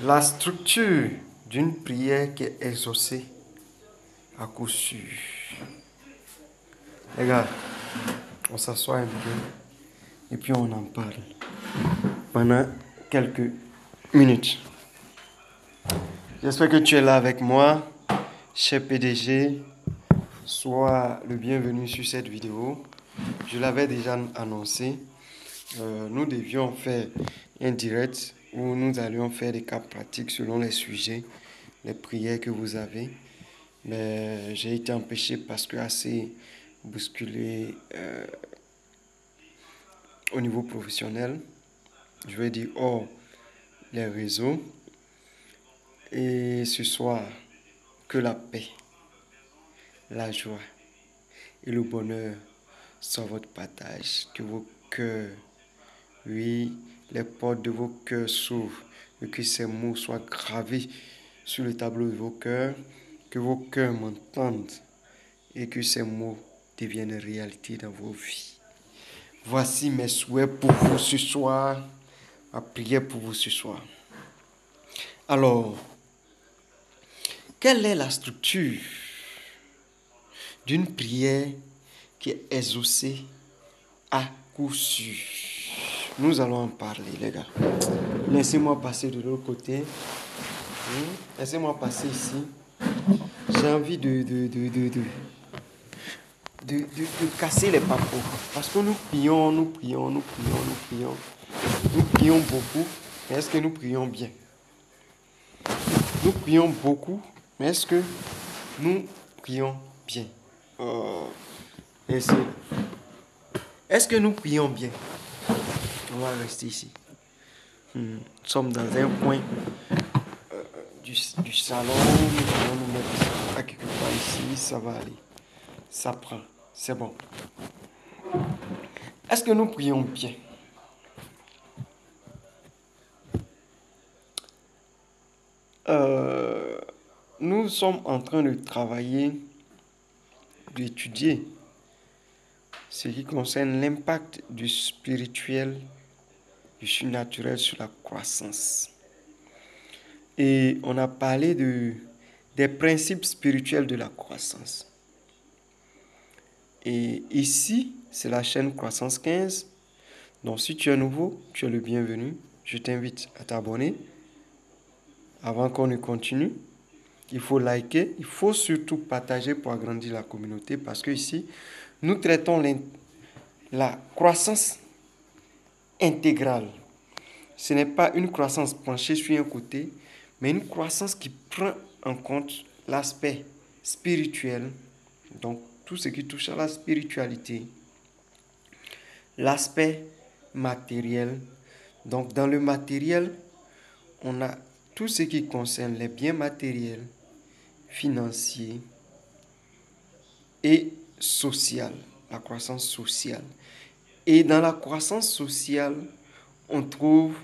La structure d'une prière qui est exaucée à coup sûr. Les gars, on s'assoit un peu et puis on en parle pendant quelques minutes. J'espère que tu es là avec moi, cher PDG. Sois le bienvenu sur cette vidéo. Je l'avais déjà annoncé. Nous devions faire un direct où nous allions faire des cas pratiques selon les sujets, les prières que vous avez. Mais j'ai été empêché parce que assez bousculé au niveau professionnel. Je vais dire hors les réseaux. Et ce soir, que la paix, la joie et le bonheur soient votre partage. Que vos cœurs, oui, les portes de vos cœurs s'ouvrent et que ces mots soient gravés sur le tableau de vos cœurs. Que vos cœurs m'entendent et que ces mots deviennent réalité dans vos vies. Voici mes souhaits pour vous ce soir, ma prière pour vous ce soir. Alors, quelle est la structure d'une prière qui est exaucée à coup sûr? Nous allons en parler, les gars. Laissez-moi passer de l'autre côté. Laissez-moi passer ici. J'ai envie de casser les papos. Parce que nous prions, nous prions, nous prions, nous prions. Nous prions beaucoup, mais est-ce que nous prions bien? Nous prions beaucoup, mais est-ce que nous prions bien? Est-ce que nous prions bien? On va rester ici. Nous sommes dans un coin du salon. Nous allons nous mettre à quelque part ici. Ça va aller. Ça prend. C'est bon. Est-ce que nous prions bien? Nous sommes en train de travailler, d'étudier ce qui concerne l'impact du spirituel, du surnaturel sur la croissance. Et on a parlé des principes spirituels de la croissance. Et ici, c'est la chaîne Croissance 15. Donc si tu es nouveau, tu es le bienvenu. Je t'invite à t'abonner. Avant qu'on ne continue, il faut liker. Il faut surtout partager pour agrandir la communauté. Parce que ici, nous traitons la croissance intégrale. Ce n'est pas une croissance penchée sur un côté, mais une croissance qui prend en compte l'aspect spirituel, donc tout ce qui touche à la spiritualité, l'aspect matériel. Donc dans le matériel, on a tout ce qui concerne les biens matériels, financiers et social, la croissance sociale. Et dans la croissance sociale, on trouve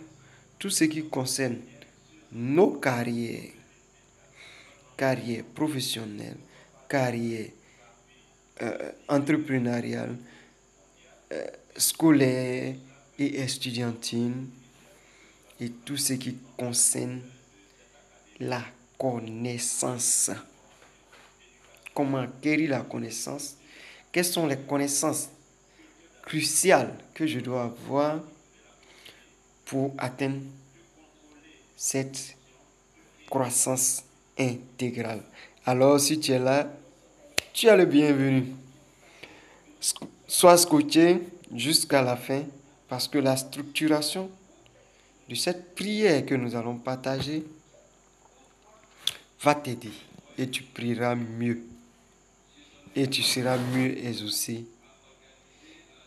tout ce qui concerne nos carrières, carrière professionnelle, carrière entrepreneuriale, scolaire et estudiantine, et tout ce qui concerne la connaissance. Comment acquérir la connaissance? Quelles sont les connaissances cruciales que je dois avoir pour atteindre cette croissance intégrale? Alors, si tu es là, tu es le bienvenu. Sois scotché jusqu'à la fin parce que la structuration de cette prière que nous allons partager va t'aider et tu prieras mieux et tu seras mieux exaucé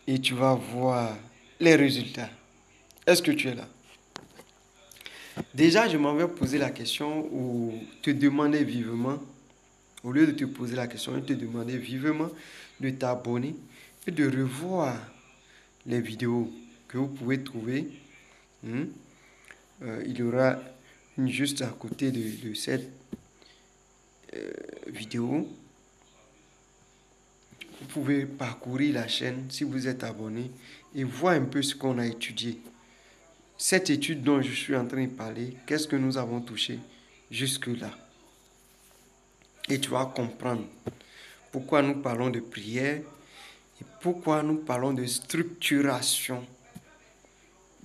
et tu vas voir les résultats. Est-ce que tu es là? Déjà, je m'en vais poser la question ou te demander vivement, au lieu de te poser la question, je te demander vivement de t'abonner et de revoir les vidéos que vous pouvez trouver. Il y aura une juste à côté de cette vidéo. Vous pouvez parcourir la chaîne si vous êtes abonné et voir un peu ce qu'on a étudié cette étude dont je suis en train de parler, qu'est-ce que nous avons touché jusque-là? Et tu vas comprendre pourquoi nous parlons de prière et pourquoi nous parlons de structuration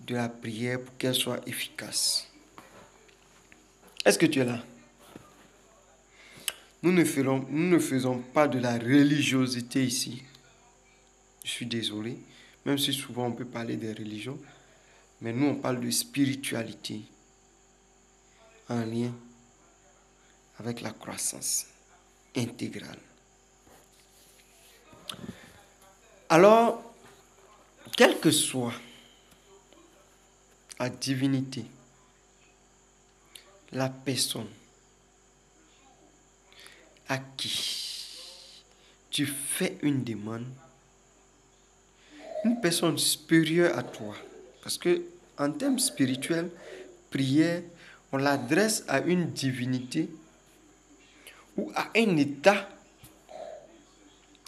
de la prière pour qu'elle soit efficace. Est-ce que tu es là? Nous ne faisons pas de la religiosité ici. Je suis désolé, même si souvent on peut parler des religions, mais nous on parle de spiritualité en lien avec la croissance intégrale. Alors, quelle que soit la divinité, la personne à qui tu fais une demande, une personne supérieure à toi, parce que en termes spirituels, prière, on l'adresse à une divinité ou à un état.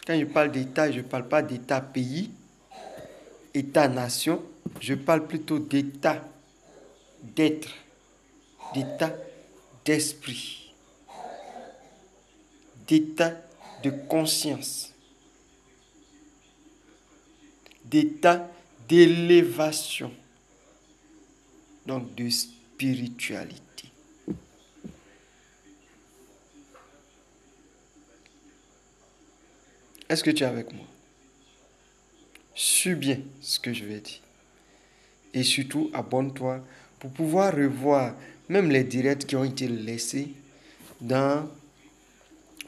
Quand je parle d'état, je ne parle pas d'état pays, état-nation, je parle plutôt d'état d'être, d'état d'esprit, d'état de conscience, d'état d'élévation, donc de spiritualité. Est-ce que tu es avec moi? Suis bien ce que je vais dire. Et surtout, abonne-toi pour pouvoir revoir même les directs qui ont été laissés dans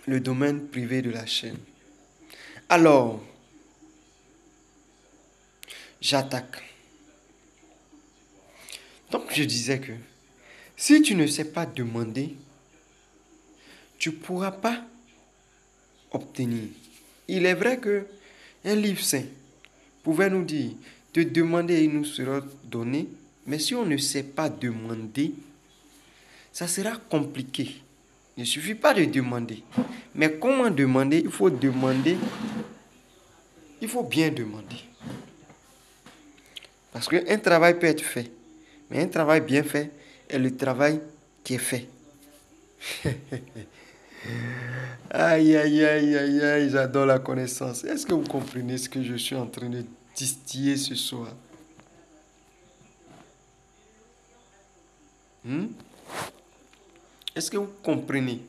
le domaine privé de la chaîne. Alors, j'attaque. Donc, je disais que si tu ne sais pas demander, tu ne pourras pas obtenir. Il est vrai que un livre saint pouvait nous dire de demander et il nous sera donné, mais si on ne sait pas demander, ça sera compliqué. Il ne suffit pas de demander. Mais comment demander? Il faut demander. Il faut bien demander. Parce qu'un travail peut être fait. Mais un travail bien fait est le travail qui est fait. Aïe, aïe, aïe, aïe, aïe, j'adore la connaissance. Est-ce que vous comprenez ce que je suis en train de distiller ce soir? Est-ce que vous comprenez?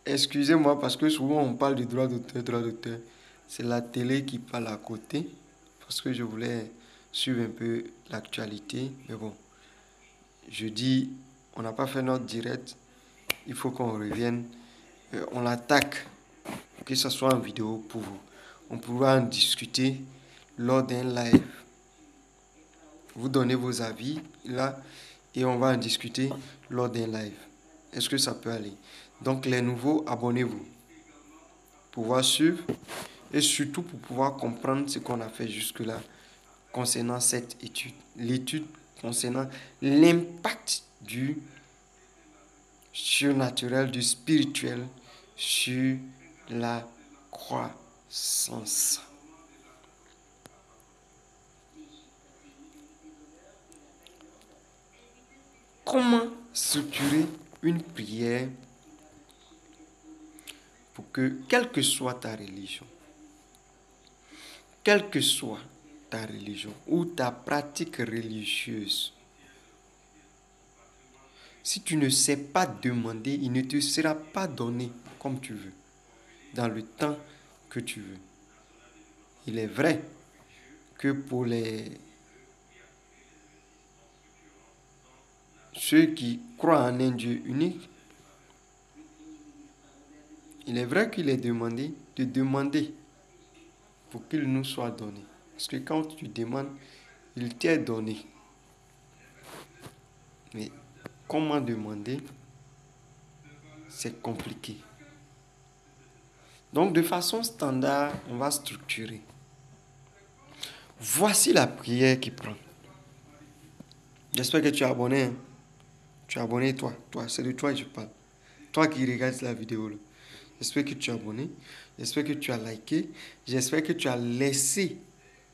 Excusez-moi parce que souvent on parle du droit d'auteur, droit d'auteur. C'est la télé qui parle à côté. Parce que je voulais suivre un peu l'actualité. Mais bon, je dis, on n'a pas fait notre direct. Il faut qu'on revienne. On l'attaque. Que ce soit en vidéo pour vous. On pourra en discuter lors d'un live. Vous donnez vos avis là et on va en discuter lors d'un live. Est-ce que ça peut aller? Donc les nouveaux, abonnez-vous. Pour pouvoir suivre et surtout pour pouvoir comprendre ce qu'on a fait jusque-là concernant cette étude. L'étude concernant l'impact du surnaturel, du spirituel sur la croissance. Comment structurer une prière pour que, quelle que soit ta religion, quelle que soit ta religion ou ta pratique religieuse, si tu ne sais pas demander, il ne te sera pas donné comme tu veux, dans le temps que tu veux. Il est vrai que pour ceux qui croient en un Dieu unique, il est vrai qu'il est demandé de demander pour qu'il nous soit donné. Parce que quand tu demandes, il t'est donné. Mais comment demander? C'est compliqué. Donc de façon standard, on va structurer. Voici la prière qui prend. J'espère que tu es abonné. Hein? Tu es abonné, toi. C'est de toi que je parle. Toi qui regardes la vidéo. Là. J'espère que tu es abonné. J'espère que tu as liké. J'espère que tu as laissé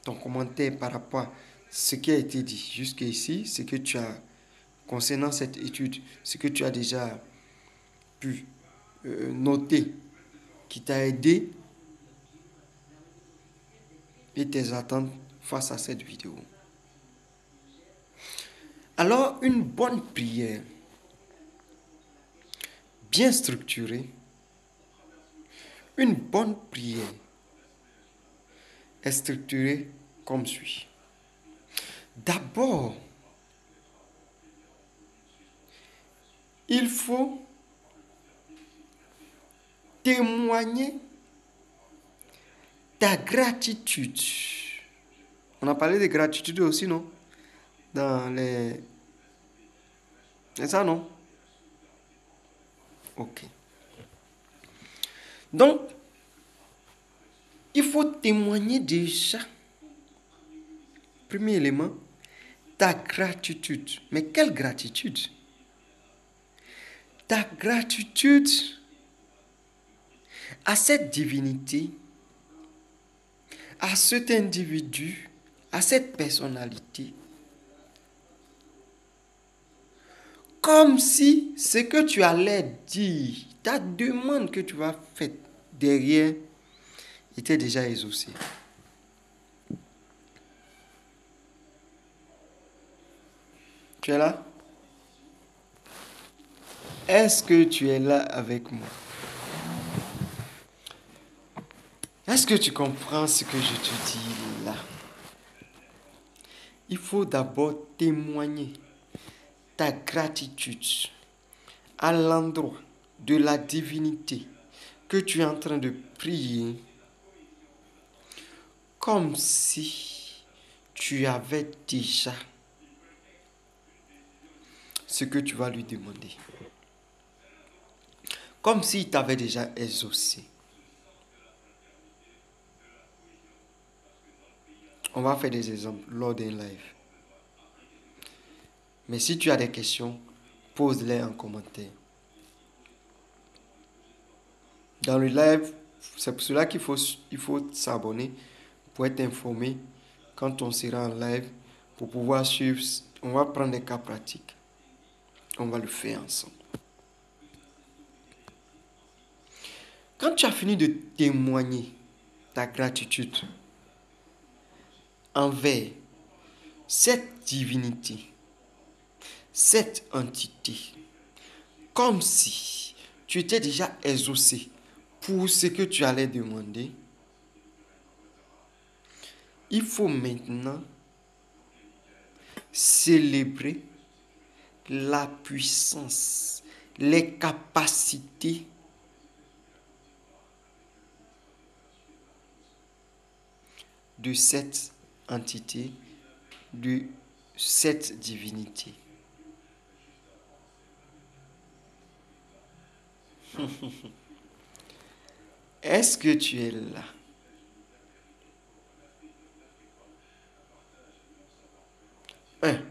ton commentaire par rapport ce qui a été dit jusqu'ici, ce que tu as, concernant cette étude, ce que tu as déjà pu noter, qui t'a aidé et tes attentes face à cette vidéo. Alors, une bonne prière, bien structurée, une bonne prière est structurée comme suit. D'abord, il faut témoigner ta gratitude. On a parlé de gratitude aussi, non? Dans les... C'est ça, non? Ok. Donc, il faut témoigner déjà. Premier élément, ta gratitude. Mais quelle gratitude? Ta gratitude à cette divinité, à cet individu, à cette personnalité. Comme si ce que tu allais dire, ta demande que tu vas faire derrière, était déjà exaucée. Tu es là? Est-ce que tu es là avec moi? Est-ce que tu comprends ce que je te dis là? Il faut d'abord témoigner ta gratitude à l'endroit de la divinité que tu es en train de prier, comme si tu avais déjà ce que tu vas lui demander. Comme s'il t'avait déjà exaucé. On va faire des exemples lors d'un live. Mais si tu as des questions, pose-les en commentaire. Dans le live, c'est pour cela qu'il faut s'abonner pour être informé quand on sera en live, pour pouvoir suivre. On va prendre des cas pratiques. On va le faire ensemble. Quand tu as fini de témoigner ta gratitude envers cette divinité, cette entité, comme si tu étais déjà exaucé pour ce que tu allais demander, il faut maintenant célébrer la puissance, les capacités de cette entité, de cette divinité. Est-ce que tu es là? Un,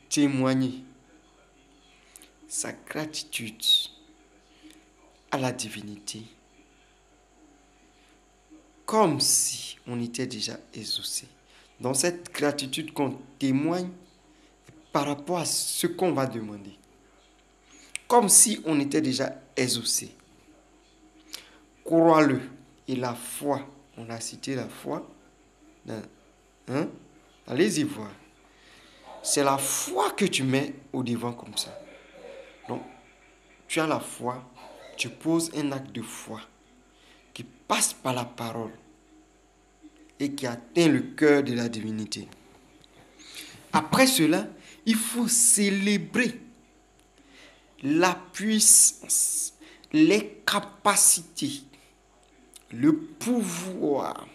témoigner sa gratitude à la divinité, comme si on était déjà exaucé. Dans cette gratitude qu'on témoigne par rapport à ce qu'on va demander. Comme si on était déjà exaucé. Crois-le. Et la foi, on a cité la foi. Hein? Allez-y voir. C'est la foi que tu mets au devant comme ça. Donc, tu as la foi, tu poses un acte de foi qui passe par la parole et qui atteint le cœur de la divinité. Après cela, il faut célébrer la puissance, les capacités, le pouvoir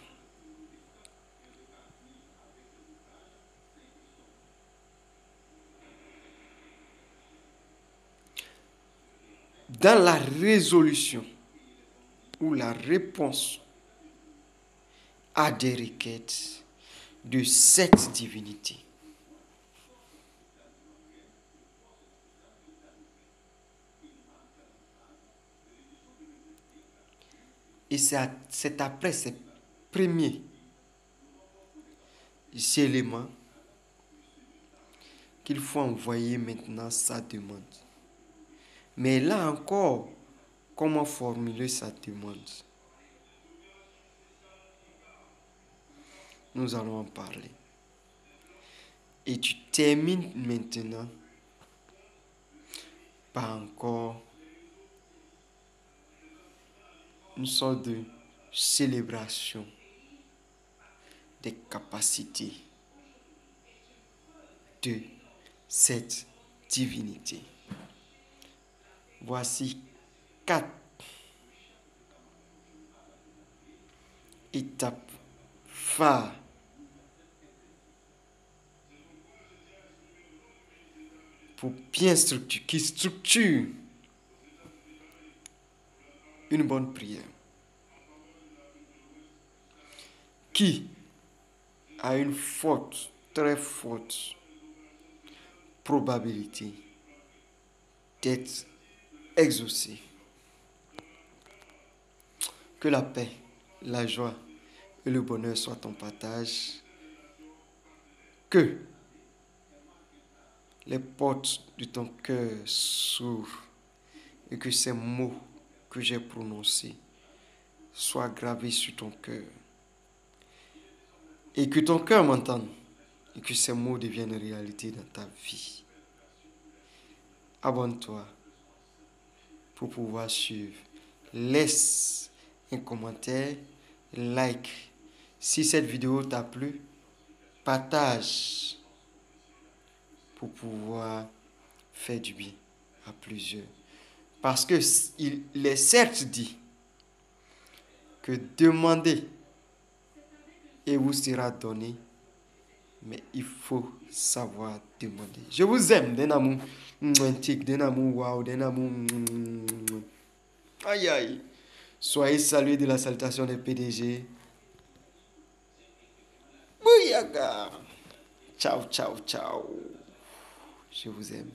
dans la résolution ou la réponse à des requêtes de cette divinité. Et c'est après ces premiers éléments qu'il faut envoyer maintenant sa demande. Mais là encore, comment formuler sa demande? Nous allons en parler. Et tu termines maintenant par encore une sorte de célébration des capacités de cette divinité. Voici 4 étapes phares pour bien structurer, qui structure une bonne prière, qui a une forte, très forte probabilité d'être exaucée. Que la paix, la joie et le bonheur soient ton partage. Que les portes de ton cœur s'ouvrent et que ces mots que j'ai prononcés soient gravés sur ton cœur. Et que ton cœur m'entende et que ces mots deviennent réalité dans ta vie. Abonne-toi pour pouvoir suivre. Laisse un commentaire, like. Si cette vidéo t'a plu, partage pour pouvoir faire du bien à plusieurs. Parce que il est certes dit que demandez et vous sera donné, mais il faut savoir demander. Je vous aime, d'un amour, d'un amour, wow, d'un amour. Aïe aïe. Soyez salués de la salutation des PDG. Bouyaga. Ciao, ciao, ciao. Je vous aime.